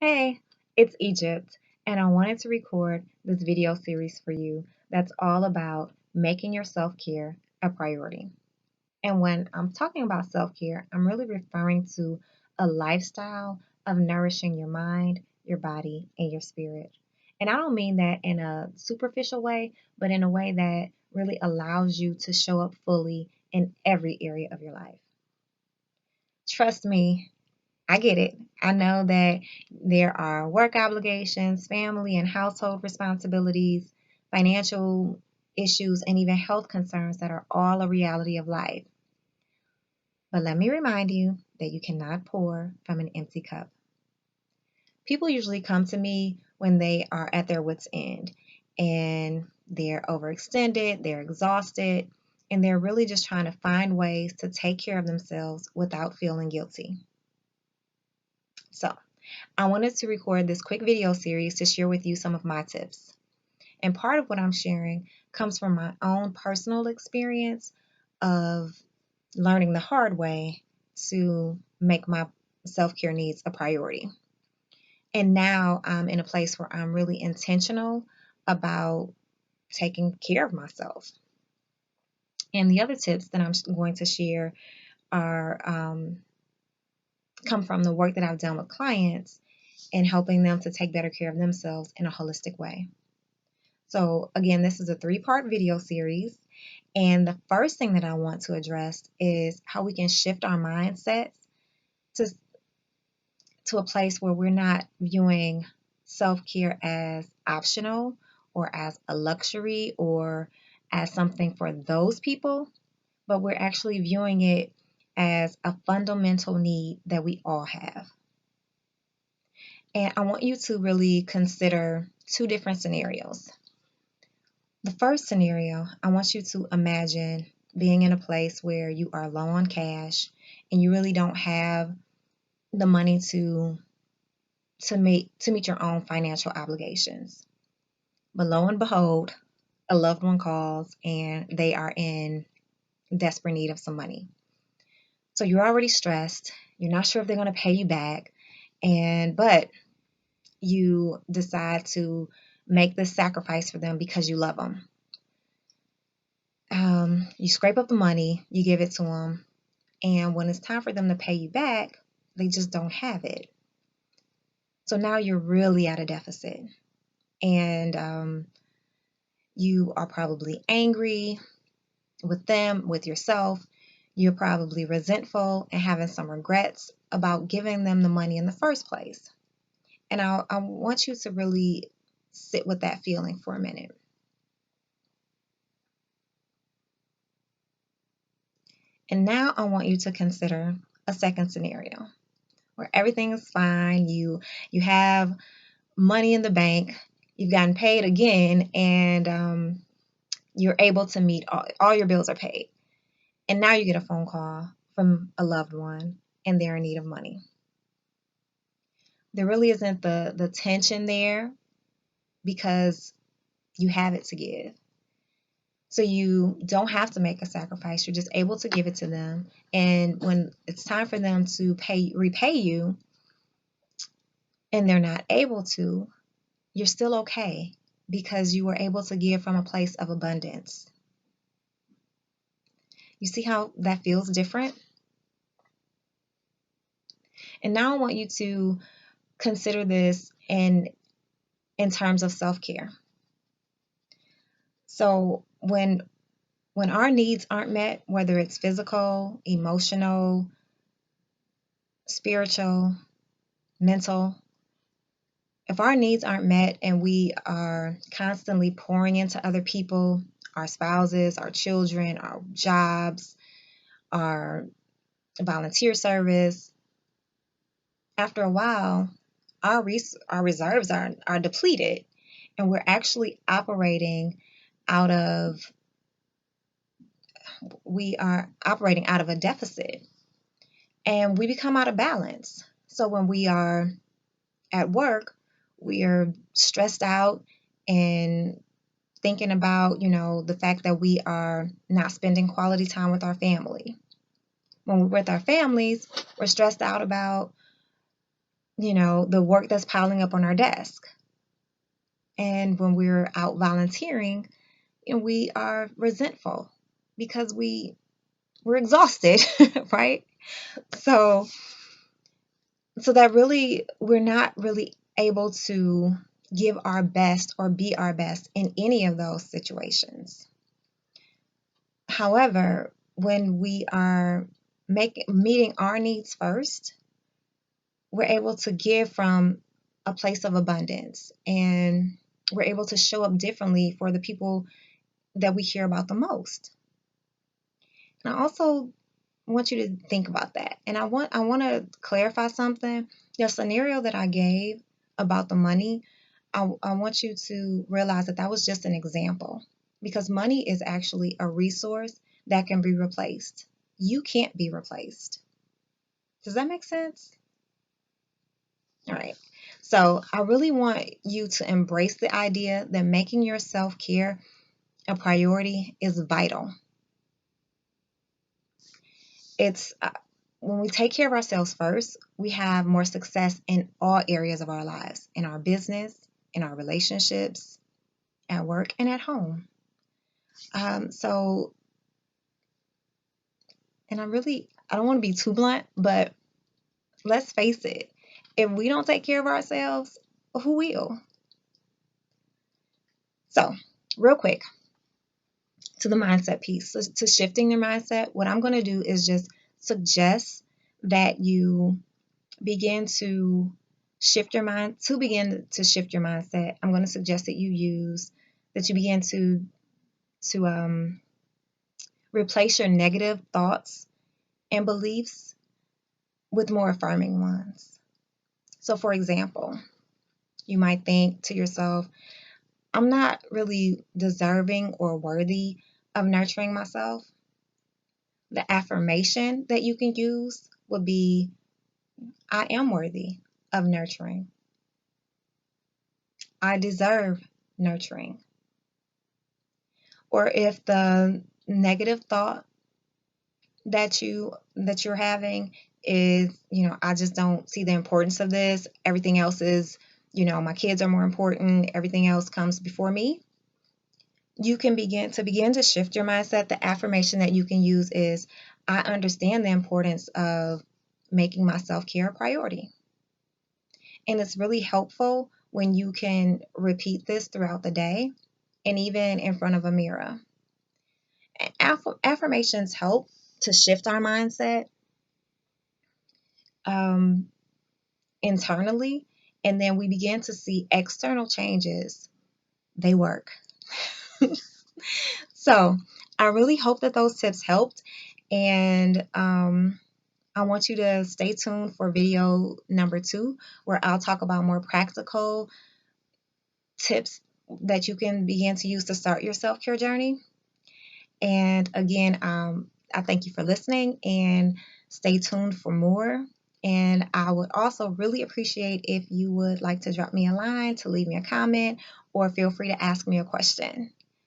Hey, it's Egypt, and I wanted to record this video series for you that's all about making your self care a priority. And when I'm talking about self care, I'm really referring to a lifestyle of nourishing your mind, your body, and your spirit. And I don't mean that in a superficial way, but in a way that really allows you to show up fully in every area of your life. Trust me, I get it. I know that there are work obligations, family and household responsibilities, financial issues, and even health concerns that are all a reality of life. But let me remind you that you cannot pour from an empty cup. People usually come to me when they are at their wits' end and they're overextended, they're exhausted, and they're really just trying to find ways to take care of themselves without feeling guilty. So, I wanted to record this quick video series to share with you some of my tips. And part of what I'm sharing comes from my own personal experience of learning the hard way to make my self care needs a priority. And now I'm in a place where I'm really intentional about taking care of myself. And the other tips that I'm going to share are come from the work that I've done with clients and helping them to take better care of themselves in a holistic way. So, again, this is a three-part video series. And the first thing that I want to address is how we can shift our mindsets to, to a place where we're not viewing self care as optional or as a luxury or as something for those people, but we're actually viewing it as a fundamental need that we all have. And I want you to really consider two different scenarios. The first scenario, I want you to imagine being in a place where you are low on cash and you really don't have the money to meet your own financial obligations. But lo and behold, a loved one calls and they are in desperate need of some money. So you're already stressed. You're not sure if they're going to pay you back, but you decide to make this sacrifice for them because you love them. You scrape up the money, you give it to them, and when it's time for them to pay you back, they just don't have it. So now you're really at a deficit, and you are probably angry with them, with yourself. You're probably resentful and having some regrets about giving them the money in the first place. And I want you to really sit with that feeling for a minute. And now I want you to consider a second scenario where everything is fine. You have money in the bank. You've gotten paid again, and you're able to meet all your bills are paid. And now you get a phone call from a loved one, and they're in need of money. There really isn't the tension there because you have it to give. So you don't have to make a sacrifice. You're just able to give it to them. And when it's time for them to repay you and they're not able to, you're still okay because you were able to give from a place of abundance. You see how that feels different? And now I want you to consider this in terms of self-care. So when our needs aren't met, whether it's physical, emotional, spiritual, mental, if our needs aren't met and we are constantly pouring into other people, our spouses, our children, our jobs, our volunteer service, after a while, our reserves are depleted, and we're actually out of operating out of a deficit, and we become out of balance. So when we are at work, we are stressed out and thinking about, the fact that we are not spending quality time with our family. When we're with our families, we're stressed out about the work that's piling up on our desk. And when we're out volunteering, we are resentful because we're exhausted, right? So that really we're not really able to give our best or be our best in any of those situations. However, when we are meeting our needs first, we're able to give from a place of abundance, and we're able to show up differently for the people that we care about the most. And I also want you to think about that. And I want to clarify something. The scenario that I gave about the money, I want you to realize that that was just an example, because money is actually a resource that can be replaced. You can't be replaced. Does that make sense? All right. So I really want you to embrace the idea that making your self care a priority is vital. It's When we take care of ourselves first, we have more success in all areas of our lives, in our business, in our relationships, at work, and at home. So, and I don't want to be too blunt, but let's face it, if we don't take care of ourselves, who will? So, real quick, to the mindset piece, so to shifting your mindset, what I'm going to do is just suggest that you begin to begin to shift your mindset. I'm going to suggest that you begin to replace your negative thoughts and beliefs with more affirming ones. So, for example, you might think to yourself, I'm not really deserving or worthy of nurturing myself. The affirmation that you can use would be, I am worthy of nurturing. I deserve nurturing. Or if the negative thought that you're having is, I just don't see the importance of this. Everything else is, my kids are more important. Everything else comes before me. You can begin to shift your mindset. The affirmation that you can use is, I understand the importance of making my self-care a priority. And it's really helpful when you can repeat this throughout the day and even in front of a mirror. Affirmations help to shift our mindset um, internally, and then we begin to see external changes. They work. So I really hope that those tips helped, and I want you to stay tuned for video number 2, where I'll talk about more practical tips that you can begin to use to start your self-care journey. And again, I thank you for listening, and stay tuned for more. And I would also really appreciate if you would like to drop me a line, to leave me a comment, or feel free to ask me a question.